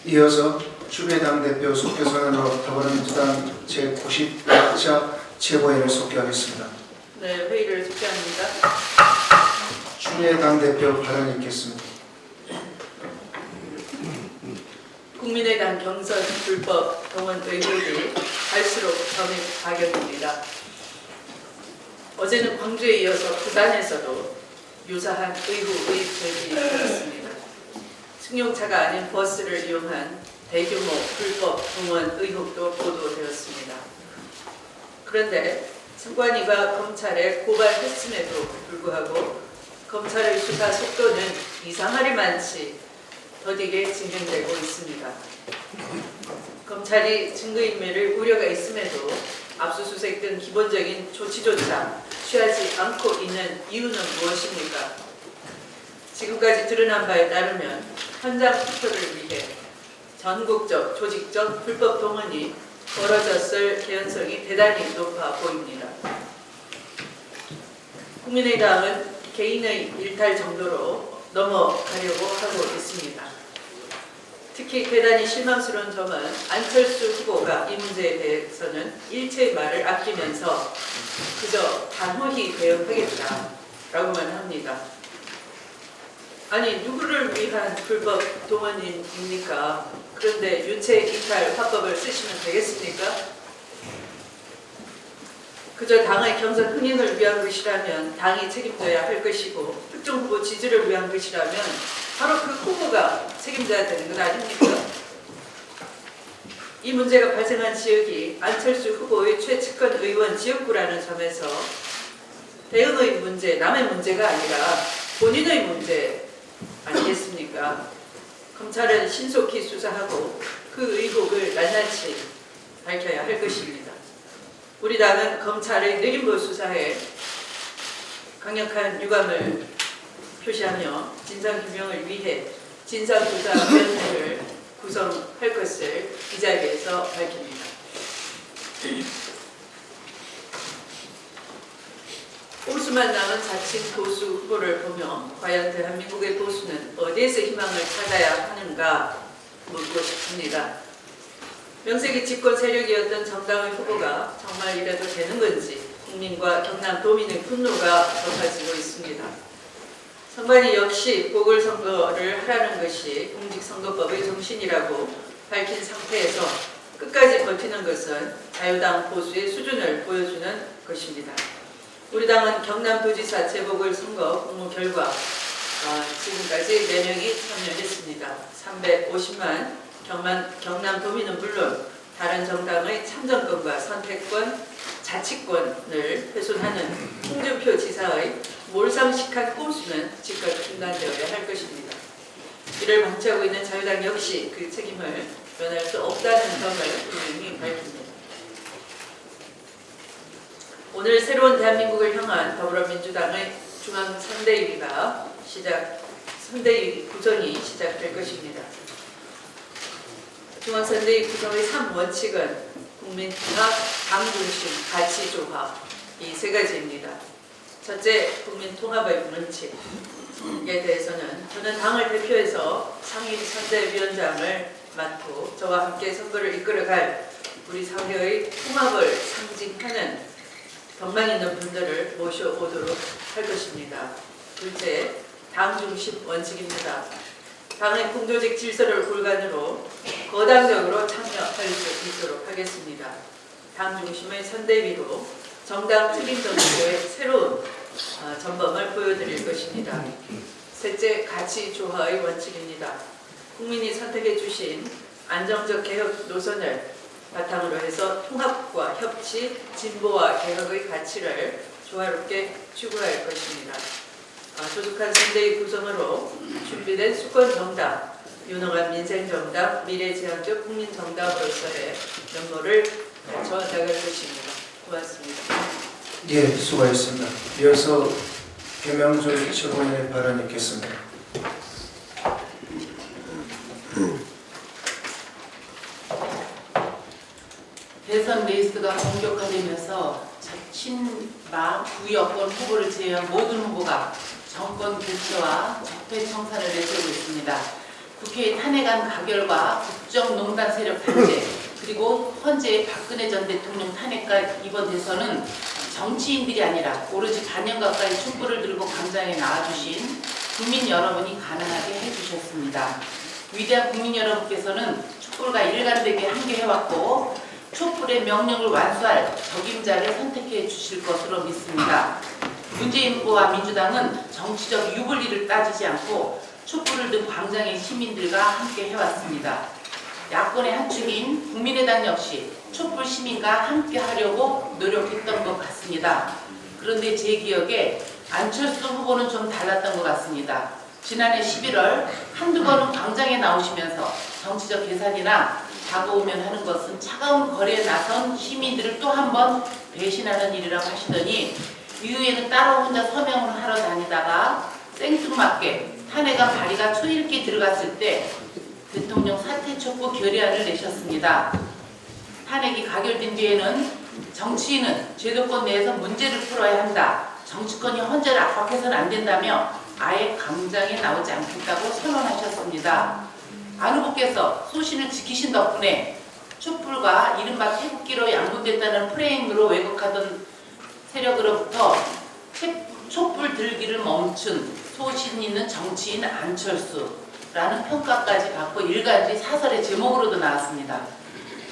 이어서 주배당 대표 속교 선언으로 더불어민주당 제90차 최고위원을 속개하겠습니다. 네, 회의를 속개합니다. 주배당 대표 발언 읽겠습니다. 국민의당 경선 불법 동원 의혹이 갈수록 점입 가격입니다. 어제는 광주에 이어서 부산에서도 유사한 의혹의 제기되었습니다. 승용차가 아닌 버스를 이용한 대규모 불법 동원 의혹도 보도되었습니다. 그런데 선관위가 검찰에 고발했음에도 불구하고 검찰의 수사 속도는 이상하리만치 더디게 진행되고 있습니다. 검찰이 증거인멸을 우려가 있음에도 압수수색 등 기본적인 조치조차 취하지 않고 있는 이유는 무엇입니까? 지금까지 드러난 바에 따르면 현장 투표를 위해 전국적 조직적 불법 동원이 벌어졌을 개연성이 대단히 높아 보입니다. 국민의당은 개인의 일탈 정도로 넘어가려고 하고 있습니다. 특히 대단히 실망스러운 점은 안철수 후보가 이 문제에 대해서는 일체의 말을 아끼면서 그저 단호히 대응하겠다라고만 합니다. 아니, 누구를 위한 불법 동원입니까? 그런데 유체 이탈 화법을 쓰시면 되겠습니까? 그저 당의 경선 흥행을 위한 것이라면 당이 책임져야 할 것이고 특정 후보 지지를 위한 것이라면 바로 그 후보가 책임져야 되는 것 아닙니까? 이 문제가 발생한 지역이 안철수 후보의 최측근 의원 지역구라는 점에서 대응의 문제, 남의 문제가 아니라 본인의 문제 아니겠습니까? 검찰은 신속히 수사하고 그 의혹을 낱낱이 밝혀야 할 것입니다. 우리 당은 검찰의 느림보 수사에 강력한 유감을 표시하며 진상규명을 위해 진상조사위원회를 구성할 것을 이 자리에서 밝힙니다. 보수만 남은 자칭 보수 후보를 보며 과연 대한민국의 보수는 어디에서 희망을 찾아야 하는가 묻고 싶습니다. 명색이 집권 세력이었던 정당의 후보가 정말 이래도 되는 건지 국민과 경남 도민의 분노가 높아지고 있습니다. 선관위 역시 보궐선거를 하라는 것이 공직선거법의 정신이라고 밝힌 상태에서 끝까지 버티는 것은 자유당 보수의 수준을 보여주는 것입니다. 우리 당은 경남도지사 재보궐선거 공모 결과 지금까지 4명이 참여했습니다. 350만 경남도민은 물론 다른 정당의 참정권과 선택권, 자치권을 훼손하는 홍준표 지사의 몰상식한 꼼수는 즉각 중단되어야 할 것입니다. 이를 방치하고 있는 자유당 역시 그 책임을 면할 수 없다는 점을 분명히 밝힙니다. 오늘 새로운 대한민국을 향한 더불어민주당의 중앙선대위가 선대위 구성이 시작될 것입니다. 중앙선대위 구성의 3원칙은 국민통합, 당중심, 가치조합 이 3가지입니다. 첫째, 국민통합의 원칙에 대해서는 저는 당을 대표해서 상임선대위원장을 맡고 저와 함께 선거를 이끌어갈 우리 사회의 통합을 상징하는 경망 있는 분들을 모셔오도록 할 것입니다. 둘째, 당중심 원칙입니다. 당의 공조직 질서를 골간으로 거당적으로 참여할 수 있도록 하겠습니다. 당 중심의 선대위로 정당 책임 정치의 새로운 전범을 보여드릴 것입니다. 셋째, 가치 조화의 원칙입니다. 국민이 선택해 주신 안정적 개혁 노선을 바탕으로 해서 통합과 협치, 진보와 개혁의 가치를 조화롭게 추구할 것입니다. 조속한 선대위 구성으로 준비된 수권정당, 유능한 민생정당, 미래지향적 국민정당으로서의 면모를 갖춰나갈 것입니다. 고맙습니다. 예, 수고하셨습니다. 이어서 김영조 최고위원의 발언 읽겠습니다. 대선 레이스가 본격화되면서 친마 구여권 후보를 제외한 모든 후보가 정권 교체와 적폐 청산을 내세우고 있습니다. 국회의 탄핵안 가결과 국정농단 세력 단죄 그리고 헌재 박근혜 전 대통령 탄핵과 이번 대선은 정치인들이 아니라 오로지 반년 가까이 촛불을 들고 광장에 나와주신 국민 여러분이 가능하게 해주셨습니다. 위대한 국민 여러분께서는 촛불과 일관되게 함께해왔고 촛불의 명령을 완수할 적임자를 선택해 주실 것으로 믿습니다. 문재인 후보와 민주당은 정치적 유불리를 따지지 않고 촛불을 든 광장의 시민들과 함께 해왔습니다. 야권의 한 축인 국민의당 역시 촛불 시민과 함께 하려고 노력했던 것 같습니다. 그런데 제 기억에 안철수 후보는 좀 달랐던 것 같습니다. 지난해 11월 한두 번은 광장에 나오시면서 정치적 계산이나 다가오면 하는 것은 차가운 거리에 나선 시민들을 또 한 번 배신하는 일이라고 하시더니 이후에는 따로 혼자 서명을 하러 다니다가 생뚱맞게 탄핵안 발의가 초읽기 들어갔을 때 대통령 사퇴 촉구 결의안을 내셨습니다. 탄핵이 가결된 뒤에는 정치인은 제도권 내에서 문제를 풀어야 한다. 정치권이 헌재를 압박해서는 안 된다며 아예 광장에 나오지 않겠다고 선언하셨습니다. 안 후보께서 소신을 지키신 덕분에 촛불과 이른바 태극기로 양분됐다는 프레임으로 왜곡하던 세력으로부터 촛불 들기를 멈춘 소신 있는 정치인 안철수라는 평가까지 받고 일간지 사설의 제목으로도 나왔습니다.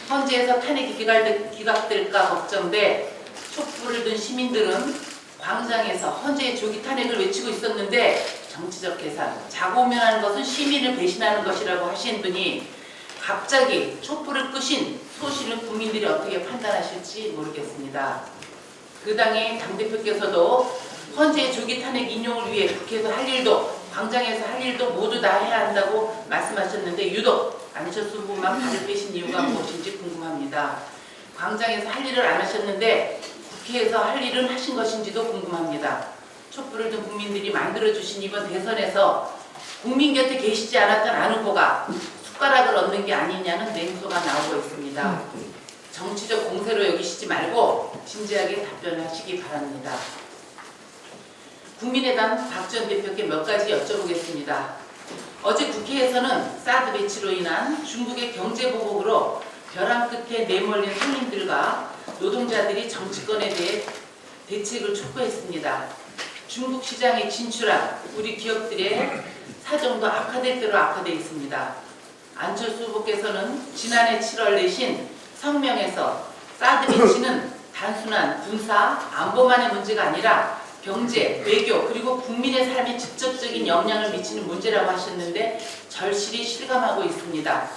헌재에서 탄핵이 기각될까 걱정돼 촛불을 든 시민들은 광장에서 헌재의 조기 탄핵을 외치고 있었는데 정치적 계산, 자고 오면 하는 것은 시민을 배신하는 것이라고 하신 분이 갑자기 촛불을 끄신 소신을 국민들이 어떻게 판단하실지 모르겠습니다. 그 당의 당대표께서도 헌재의 조기 탄핵 인용을 위해 국회에서 할 일도 광장에서 할 일도 모두 다 해야 한다고 말씀하셨는데 유독 안철수 후보만 발을 빼신 이유가 무엇인지 궁금합니다. 광장에서 할 일을 안 하셨는데 국회에서 할 일은 하신 것인지도 궁금합니다. 촛불을 든 국민들이 만들어주신 이번 대선에서 국민 곁에 계시지 않았던 안 후보가 숟가락을 얻는 게 아니냐는 냉소가 나오고 있습니다. 정치적 공세로 여기시지 말고 진지하게 답변하시기 바랍니다. 국민의당 박 전 대표께 몇 가지 여쭤보겠습니다. 어제 국회에서는 사드 배치로 인한 중국의 경제 보복으로 벼랑 끝에 내몰린 손님들과 노동자들이 정치권에 대해 대책을 촉구했습니다. 중국 시장에 진출한 우리 기업들의 사정도 악화될 대로 악화되어 있습니다. 안철수 후보께서는 지난해 7월 내신 성명에서 사드 배치는 단순한 군사, 안보만의 문제가 아니라 경제, 외교, 그리고 국민의 삶에 직접적인 영향을 미치는 문제라고 하셨는데 절실히 실감하고 있습니다.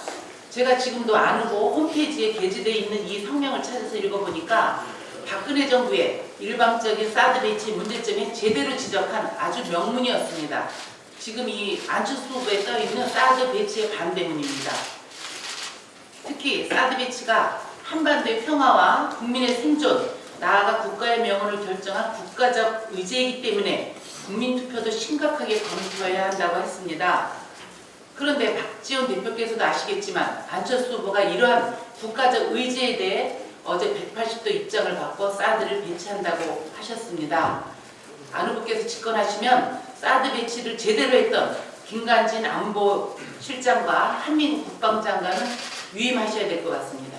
제가 지금도 안 후보 홈페이지에 게재되어 있는 이 성명을 찾아서 읽어보니까 박근혜 정부의 일방적인 사드 배치 문제점이 제대로 지적한 아주 명문이었습니다. 지금 이 안철수 후보에 떠있는 사드 배치의 반대문입니다. 특히 사드 배치가 한반도의 평화와 국민의 생존, 나아가 국가의 명운을 결정한 국가적 의제이기 때문에 국민투표도 심각하게 검토해야 한다고 했습니다. 그런데 박지원 대표께서도 아시겠지만 안철수 후보가 이러한 국가적 의제에 대해 어제 180도 입장을 바꿔 사드를 배치한다고 하셨습니다. 안 후보께서 집권하시면 사드 배치를 제대로 했던 김관진 안보실장과 한민국 국방장관은 위임하셔야 될 것 같습니다.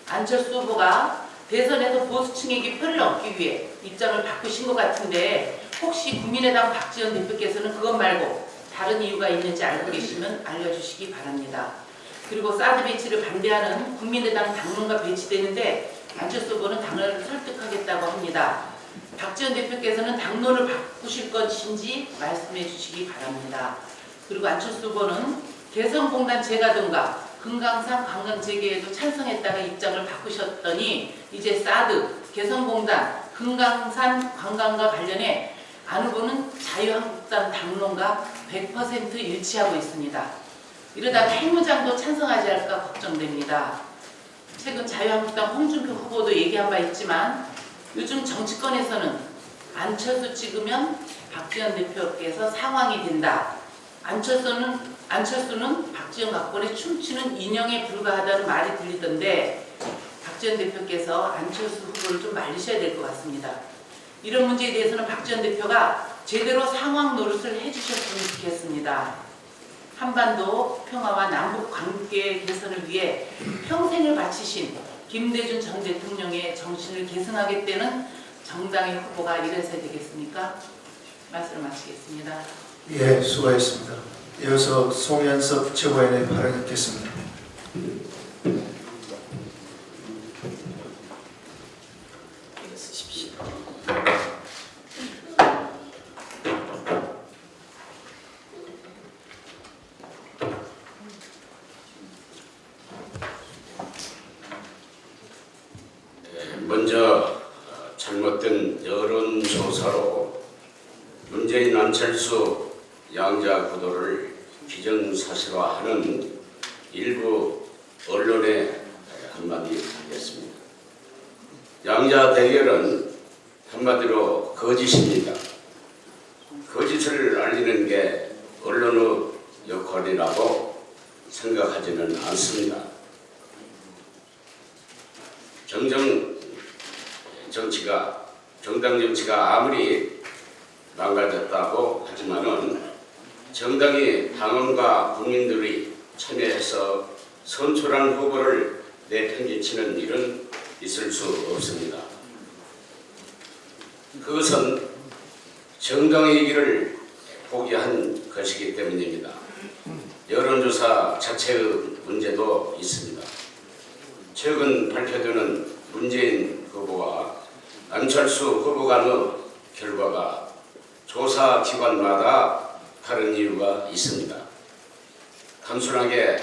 안철수 후보가 대선에서 보수층에게 표를 얻기 위해 입장을 바꾸신 것 같은데 혹시 국민의당 박지원 대표께서는 그것 말고 다른 이유가 있는지 알고 계시면 알려주시기 바랍니다. 그리고 사드 배치를 반대하는 국민의당 당론가 배치되는데 안철수 후보는 당을 설득하겠다고 합니다. 박지원 대표께서는 당론을 바꾸실 것인지 말씀해 주시기 바랍니다. 그리고 안철수 후보는 개성공단 재가동과 금강산 관광 재개에도 찬성했다가 입장을 바꾸셨더니 이제 사드, 개성공단, 금강산 관광과 관련해 안 후보는 자유한국당 당론과 100% 일치하고 있습니다. 이러다가 핵무장도 찬성하지 않을까 걱정됩니다. 최근 자유한국당 홍준표 후보도 얘기한 바 있지만 요즘 정치권에서는 안철수 찍으면 박지원 대표께서 상황이 된다. 안철수는 박지원 갖고는 춤추는 인형에 불과하다는 말이 들리던데 박지원 대표께서 안철수 후보를 좀 말리셔야 될 것 같습니다. 이런 문제에 대해서는 박지원 대표가 제대로 상황 노릇을 해주셨으면 좋겠습니다. 한반도 평화와 남북 관계 개선을 위해 평생을 바치신 김대중 전 대통령의 정신을 계승하겠다는 정당의 후보가 이래서야 되겠습니까? 말씀을 마치겠습니다. 예, 수고하셨습니다. 이어서 송현석 최고위원의 발언 있겠습니다. 이거 쓰십시오. 먼저 잘못된 여론조사로 문재인 안철수 양자 구도를 기정사실화하는 일부 언론에 한마디 하겠습니다. 양자 대결은 한마디로 거짓입니다. 거짓을 알리는 게 언론의 역할이라고 생각하지는 않습니다. 정당 정치가 아무리 망가졌다고 하지만은 정당이 당원과 국민들이 참여해서 선출한 후보를 내팽개치는 일은 있을 수 없습니다. 그것은 정당의 길을 포기한 것이기 때문입니다. 여론조사 자체의 문제도 있습니다. 최근 발표되는 문재인 후보와 안철수 후보 간의 결과가 조사 기관마다 다른 이유가 있습니다. 단순하게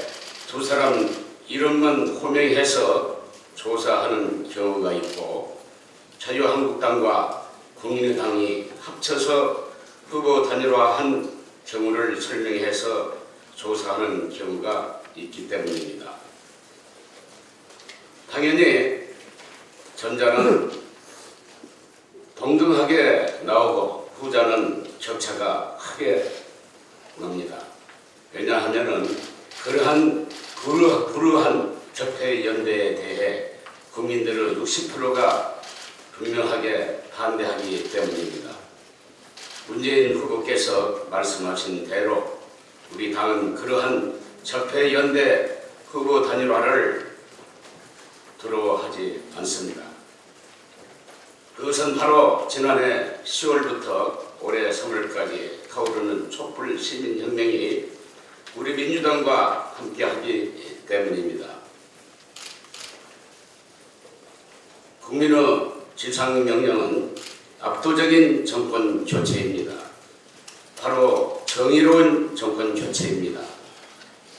두 사람 이름만 호명해서 조사하는 경우가 있고, 자유한국당과 국민의당이 합쳐서 후보 단일화한 경우를 설명해서 조사하는 경우가 있기 때문입니다. 당연히 전자는 동등하게 나오고 후자는 격차가 크게 납니다. 왜냐하면 그러한 적폐연대에 대해 국민들의 60%가 분명하게 반대하기 때문입니다. 문재인 후보께서 말씀하신 대로 우리 당은 그러한 적폐연대 후보 단일화를 두려워하지 않습니다. 그것은 바로 지난해 10월부터 올해 3월까지 타오르는 촛불 시민혁명이 우리 민주당과 함께하기 때문입니다. 국민의 지상명령은 압도적인 정권 교체입니다. 바로 정의로운 정권 교체입니다.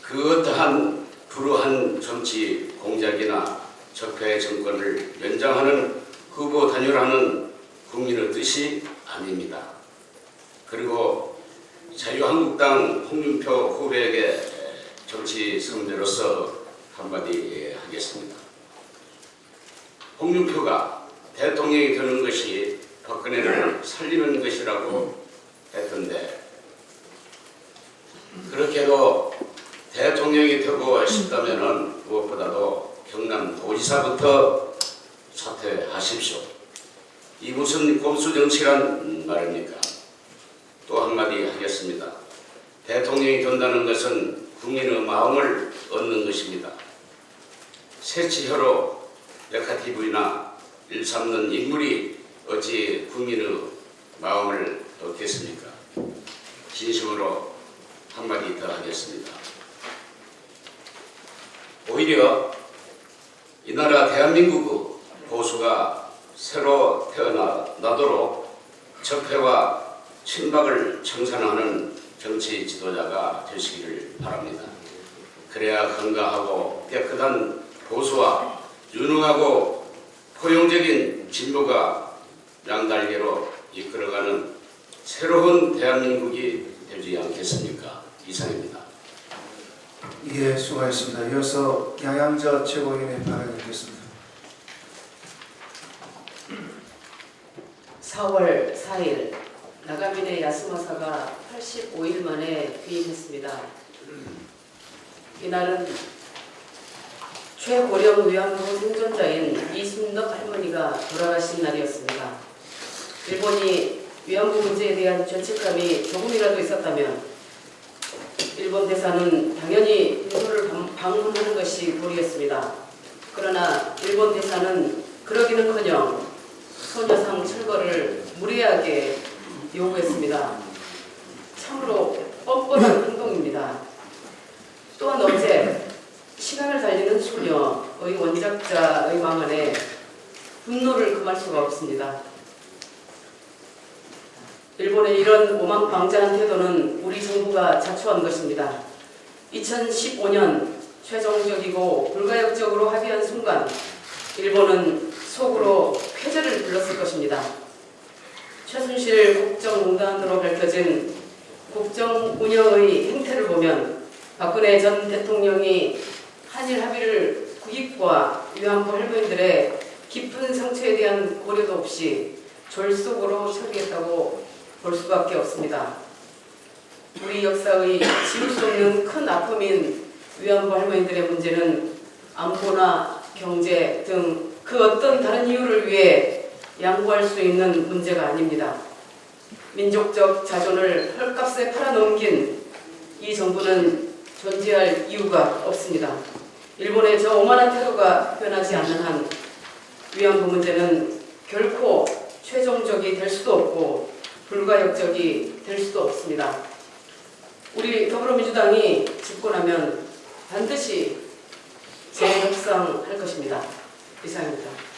그 어떠한 불우한 정치 공작이나 적폐 정권을 연장하는 후보 단일화는 국민의 뜻이 아닙니다. 그리고 자유한국당 홍준표 후보에게 정치 선배로서 한마디 하겠습니다. 홍준표가 대통령이 되는 것이 박근혜를 살리는 것이라고 했던데, 그렇게도 대통령이 되고 싶다면 무엇보다도 경남도지사부터 사퇴하십시오. 이 무슨 꼼수 정치란 말입니까? 또 한마디 하겠습니다. 대통령이 된다는 것은 국민의 마음을 얻는 것입니다. 새치혀로 네가티브나 일삼는 인물이 어찌 국민의 마음을 얻겠습니까? 진심으로 한마디 더 하겠습니다. 오히려 이 나라 대한민국의 보수가 새로 태어나도록 적폐와 친박을 청산하는 정치 지도자가 되시기를 바랍니다. 그래야 건강하고 깨끗한 보수와 유능하고 포용적인 진보가 양날개로 이끌어가는 새로운 대한민국이 되지 않겠습니까? 이상입니다. 예, 수고하셨습니다. 이어서 양양자 최고위원의 발언 있겠습니다. 4월 4일 나가미네 야스마사가 85일 만에 귀임했습니다. 이날은 최고령 위안부 생존자인 이순덕 할머니가 돌아가신 날이었습니다. 일본이 위안부 문제에 대한 죄책감이 조금이라도 있었다면 일본 일본 대사는 당연히 인도를 방문하는 것이 도리였습니다. 그러나 일본 대사는 그러기는커녕 소녀상 철거를 무리하게 요구했습니다. 참으로 뻔뻔한 행동입니다. 또한 어제 시간을 달리는 소녀의 원작자의 망언에 분노를 금할 수가 없습니다. 일본의 이런 오만방자한 태도는 우리 정부가 자초한 것입니다. 2015년 최종적이고 불가역적으로 합의한 순간 일본은 속으로 쾌재를 불렀을 것입니다. 최순실 국정농단으로 밝혀진 국정 운영의 행태를 보면 박근혜 전 대통령이 한일 합의를 국익과 위안부 할머니들의 깊은 상처에 대한 고려도 없이 졸속으로 처리했다고 볼 수밖에 없습니다. 우리 역사의 지울 수 없는 큰 아픔인 위안부 할머니들의 문제는 안보나 경제 등 그 어떤 다른 이유를 위해 양보할 수 있는 문제가 아닙니다. 민족적 자존을 헐값에 팔아넘긴 이 정부는 존재할 이유가 없습니다. 일본의 저 오만한 태도가 변하지 않는 한 위안부 문제는 결코 최종적이 될 수도 없고 불가역적이 될 수도 없습니다. 우리 더불어민주당이 집권하면 반드시 재협상할 것입니다. 이상입니다.